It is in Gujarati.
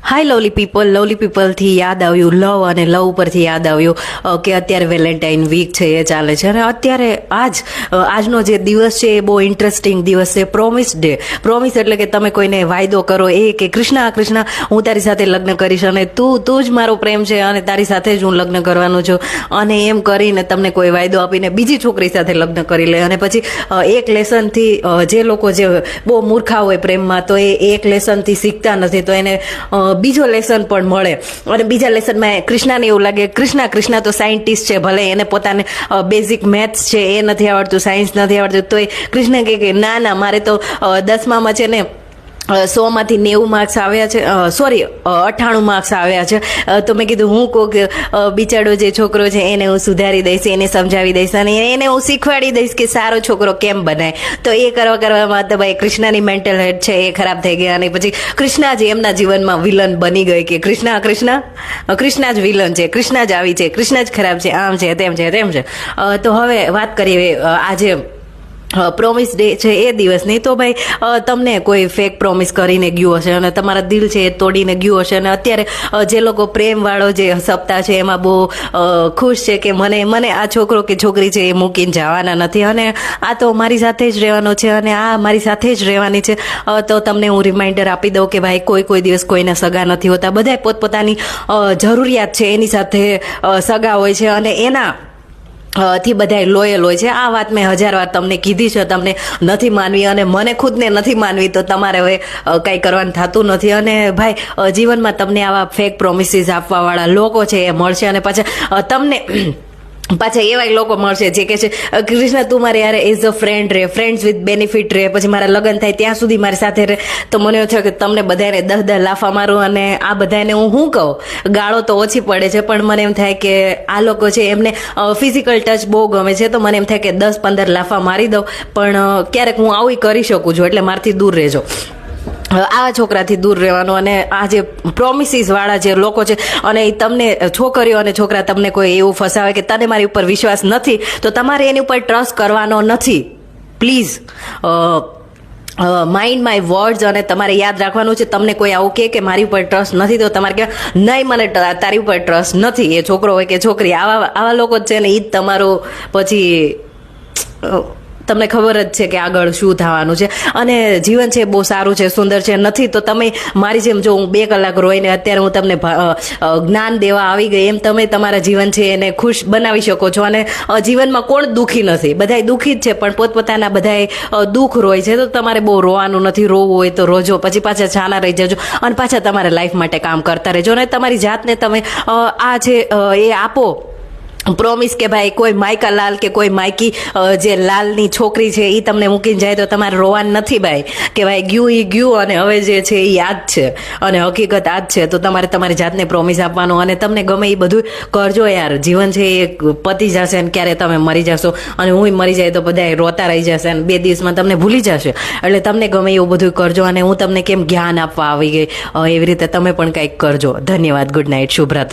હાય લવલી પીપલથી યાદ આવ્યું લવ અને લવ પરથી યાદ આવ્યું કે અત્યારે વેલેન્ટાઇન વીક છે એ ચાલે છે અને અત્યારે આજનો જે દિવસ છે એ બહુ ઇન્ટરેસ્ટિંગ દિવસ છે. Promise day. પ્રોમિસ એટલે કે તમે કોઈને વાયદો કરો એ કે કૃષ્ણ હું તારી સાથે લગ્ન કરીશ અને તું જ મારો પ્રેમ છે અને તારી સાથે જ હું લગ્ન કરવાનું છું, અને એમ કરીને તમને કોઈ વાયદો આપીને બીજી છોકરી સાથે લગ્ન કરી લે અને પછી એક લેસનથી જે લોકો જે બહુ મૂર્ખા હોય પ્રેમમાં તો એ એક લેસનથી શીખતા નથી તો એને બીજો લેસન પણ મળે. અને બીજા લેસનમાં કૃષ્ણાને એવું લાગે કૃષ્ણ તો સાયન્ટિસ્ટ છે, ભલે એને પોતાને બેઝિક મેથ્સ છે એ નથી આવડતું, સાયન્સ નથી આવડતું, તો એ કૃષ્ણ કહે કે ના મારે તો 10માં છે ને 100માંથી 90 માર્ક્સ આવ્યા છે, 98 માર્ક્સ આવ્યા છે. તો મેં કીધું હું કહું કે બિચારો જે છોકરો છે એને હું સુધારી દઈશ, એને સમજાવી દઈશ અને એને હું શીખવાડી દઈશ કે સારો છોકરો કેમ બનાય. તો એ કરવામાં તો ભાઈ કૃષ્ણાની મેન્ટલ હેલ્થ છે એ ખરાબ થઈ ગઈ અને પછી કૃષ્ણા જ એમના જીવનમાં વિલન બની ગઈ કે કૃષ્ણા જ વિલન છે, કૃષ્ણા જ આવી છે, કૃષ્ણા જ ખરાબ છે, આમ છે તેમ છે. તો હવે વાત કરીએ આજે પ્રોમિસ ડે છે એ દિવસની. તો ભાઈ તમને કોઈ ફેક પ્રોમિસ કરીને ગયું હશે અને તમારા દિલ છે એ તોડીને ગયું હશે અને અત્યારે જે લોકો પ્રેમવાળો જે સપ્તાહ છે એમાં બહુ ખુશ છે કે મને આ છોકરો કે છોકરી છે એ મૂકીને જવાના નથી અને આ તો મારી સાથે જ રહેવાનો છે અને આ મારી સાથે જ રહેવાની છે. તો તમને હું રિમાઇન્ડર આપી દઉં કે ભાઈ કોઈ દિવસ કોઈના સગા નથી હોતા, બધાય પોતપોતાની જરૂરિયાત છે એની સાથે સગા હોય છે અને એના થી બધાય લોયલ હોય છે. આ વાત મેં 1000 વાર તમને કીધી છે, તમને નથી માનવી અને મને ખુદને નથી માનવી તો તમારે હવે કંઈ કરવાનું થતું નથી. અને ભાઈ જીવનમાં તમને આવા ફેક પ્રોમિસીસ આપવાવાળા લોકો છે એ મળશે અને પાછા એવા લોકો મળશે જે કહે છે કૃષ્ણ તું મારે યાર એઝ અ ફ્રેન્ડ રહે, ફ્રેન્ડ્સ વિથ બેનિફિટ રહે, પછી મારા લગ્ન થાય ત્યાં સુધી મારી સાથે રહે. તો મને એવું થયું કે તમને બધાને 10 લાફા મારું અને આ બધાને હું કહું ગાળો તો ઓછી પડે છે પણ મને એમ થાય કે આ લોકો છે એમને ફિઝિકલ ટચ બહુ ગમે છે તો મને એમ થાય કે 10-15 લાફા મારી દઉં, પણ ક્યારેક હું આવું કરી શકું છું એટલે મારાથી દૂર રહેજો. આવા છોકરાથી દૂર રહેવાનું. અને આ જે પ્રોમિસીસ વાળા જે લોકો છે અને તમને છોકરીઓ અને છોકરા તમને કોઈ એવું ફસાવે કે તને મારી ઉપર વિશ્વાસ નથી તો તમારે એની ઉપર ટ્રસ્ટ કરવાનો નથી. Please mind my words. અને તમારે યાદ રાખવાનું છે તમને કોઈ આવું કે મારી ઉપર ટ્રસ્ટ નથી તો તમારે કહેવાય નહીં મને તારી ઉપર ટ્રસ્ટ નથી. એ છોકરો હોય કે છોકરી, આવા લોકો જ છે ને એ જ તમારું પછી તમને ખબર જ છે કે આગળ શું થવાનું છે. અને જીવન છે બહુ સારું છે, સુંદર છે, નથી તો તમે મારી જેમ જો હું 2 કલાક રોઈને અત્યારે હું તમને જ્ઞાન દેવા આવી ગઈ એમ તમે તમારા જીવન છે એને ખુશ બનાવી શકો છો. અને જીવનમાં કોણ દુઃખી નથી, બધાય દુઃખી જ છે પણ પોતપોતાના બધાય દુઃખ રોય છે. તો તમારે બહુ રોવાનું નથી, રોવું હોય તો રોજો, પછી પાછા છાના રહી જજો અને પાછા તમારે લાઈફ માટે કામ કરતા રહેજો. અને તમારી જાતને તમે આ છે એ આપો પ્રોમિસ કે ભાઈ કોઈ માયકા લાલ કે કોઈ માયકી જે લાલની છોકરી છે એ તમને મૂકીને જાય તો તમારે રોવાનું નથી ભાઈ કે ભાઈ ગયું અને હવે જે છે એ યાદ છે અને હકીકત આ જ છે. તો તમારે તમારી જાતને પ્રોમિસ આપવાનો અને તમને ગમે એ બધું કરજો યાર. જીવન છે એ પતી જશે અને ક્યારે તમે મરી જશો અને હું મરી જાય તો બધા રોતા રહી જશે અને 2 દિવસમાં તમને ભૂલી જશે. એટલે તમને ગમે એવું બધું કરજો અને હું તમને કેમ જ્ઞાન આપવા આવી ગઈ એવી રીતે તમે પણ કંઈક કરજો. ધન્યવાદ. Good night. શુભરાત્રી.